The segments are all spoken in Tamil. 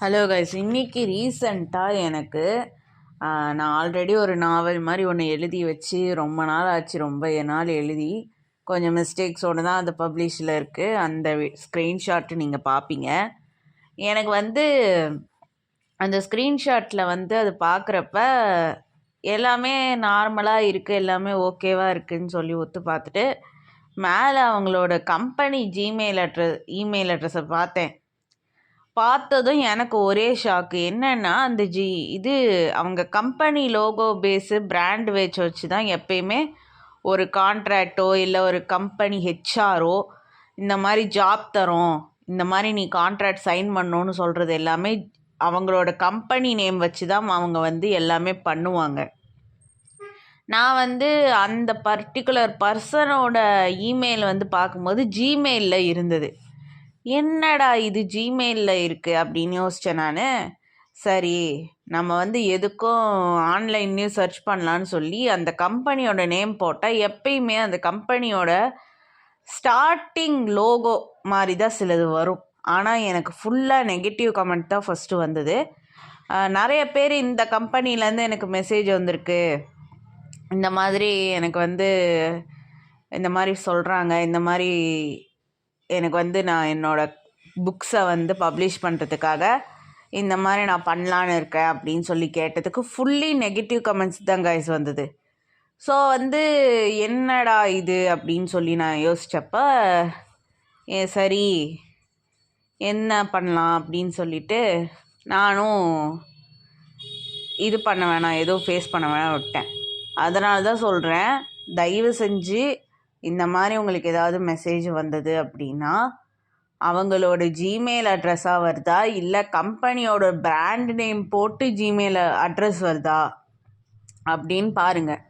ஹலோ கைஸ், இன்னைக்கு ரீசண்டாக எனக்கு நான் ஆல்ரெடி ஒரு நாவல் மாதிரி ஒன்று எழுதி வச்சு ரொம்ப நாள் ஆச்சு. ரொம்ப நாள் எழுதி கொஞ்சம் மிஸ்டேக்ஸோடு தான் அது பப்ளிஷில் இருக்குது. அந்த ஸ்க்ரீன்ஷாட்டு நீங்கள் பார்ப்பீங்க. எனக்கு அந்த ஸ்க்ரீன்ஷாட்டில் அது பார்க்குறப்ப எல்லாமே நார்மலாக இருக்குது, எல்லாமே ஓகேவாக இருக்குதுன்னு சொல்லி ஒத்து பார்த்துட்டு மேலே அவங்களோட கம்பெனி இமெயில் அட்ரஸை பார்த்ததும் எனக்கு ஒரே ஷாக்கு. என்னென்னா அந்த இது அவங்க கம்பெனி லோகோ பேஸு பிராண்ட் வச்சு தான் எப்பயுமே ஒரு கான்ட்ராக்டோ இல்லை ஒரு கம்பெனி ஹெச்ஆரோ இந்த மாதிரி ஜாப் தரோம், இந்த மாதிரி நீ கான்ட்ராக்ட் சைன் பண்ணணுன்னு சொல்கிறது எல்லாமே அவங்களோட கம்பெனி நேம் வச்சு தான் அவங்க எல்லாமே பண்ணுவாங்க. நான் அந்த பர்டிகுலர் பர்சனோட இமெயில் பார்க்கும்போது ஜிமெயிலில் இருந்தது. என்னடா இது ஜிமெயிலில் இருக்குது அப்படின்னு யோசித்தேன் நான். சரி, நம்ம எதுக்கும் ஆன்லைன்லேயும் சர்ச் பண்ணலான்னு சொல்லி அந்த கம்பெனியோட நேம் போட்டால் எப்பயுமே அந்த கம்பெனியோட ஸ்டார்டிங் லோகோ மாதிரி தான் சிலது வரும். ஆனால் எனக்கு ஃபுல்லாக நெகட்டிவ் கமெண்ட் தான் ஃபஸ்ட்டு வந்தது. நிறைய பேர் இந்த கம்பெனிலேருந்து எனக்கு மெசேஜ் வந்திருக்கு, இந்த மாதிரி எனக்கு இந்த மாதிரி சொல்கிறாங்க, இந்த மாதிரி எனக்கு நான் என்னோடய புக்ஸை பப்ளிஷ் பண்ணுறதுக்காக இந்த மாதிரி நான் பண்ணலான்னு இருக்கேன் அப்படின்னு சொல்லி கேட்டதுக்கு ஃபுல்லி நெகட்டிவ் கமெண்ட்ஸ் தான் கைஸ் வந்தது. ஸோ என்னடா இது அப்படின்னு சொல்லி நான் யோசித்தப்ப சரி என்ன பண்ணலாம் அப்படின்னு சொல்லிட்டு நானும் இது பண்ண வேணாம், எதுவும் ஃபேஸ் பண்ண வேணாம் விட்டேன். அதனால தான் சொல்கிறேன், தயவு செஞ்சு இந்த மாதிரி உங்களுக்கு ஏதாவது மெசேஜ் வந்தது அப்படின்னா அவங்களோட ஜிமெயில் அட்ரஸாக வருதா இல்லை கம்பெனியோட பிராண்ட் நேம் போட்டு ஜிமெயில் அட்ரஸ் வருதா அப்படின்னு பாருங்கள்.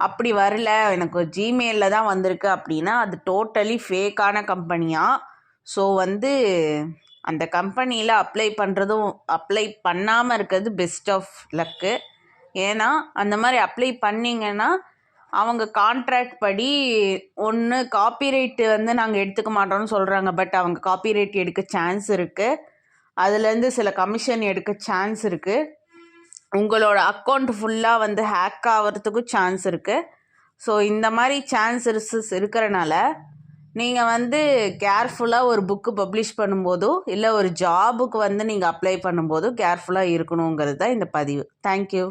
அப்படி வரல, எனக்கு ஜிமெயிலில் தான் வந்திருக்கு அப்படின்னா அது டோட்டலி ஃபேக்கான கம்பெனியாக. ஸோ அந்த கம்பெனியில் அப்ளை பண்ணாமல் இருக்கிறது பெஸ்ட் ஆஃப் லக்கு. ஏன்னா அந்த மாதிரி அப்ளை பண்ணிங்கன்னா அவங்க கான்ட்ராக்ட் படி ஒன்று காப்பிரைட்டு நாங்கள் எடுத்துக்க மாட்டோம்னு சொல்கிறாங்க. பட் அவங்க காப்பிரைட் எடுக்க சான்ஸ் இருக்குது, அதுலேருந்து சில கமிஷன் எடுக்க சான்ஸ் இருக்குது, உங்களோட அக்கௌண்ட் ஃபுல்லாக ஹேக் ஆகிறதுக்கும் சான்ஸ் இருக்குது. ஸோ இந்த மாதிரி சான்சஸ் இருக்கிறனால நீங்கள் கேர்ஃபுல்லாக ஒரு புக்கு பப்ளிஷ் பண்ணும்போதோ இல்லை ஒரு ஜாபுக்கு நீங்கள் அப்ளை பண்ணும்போதோ கேர்ஃபுல்லாக இருக்கணுங்கிறது தான் இந்த பதிவு. தேங்க்யூ.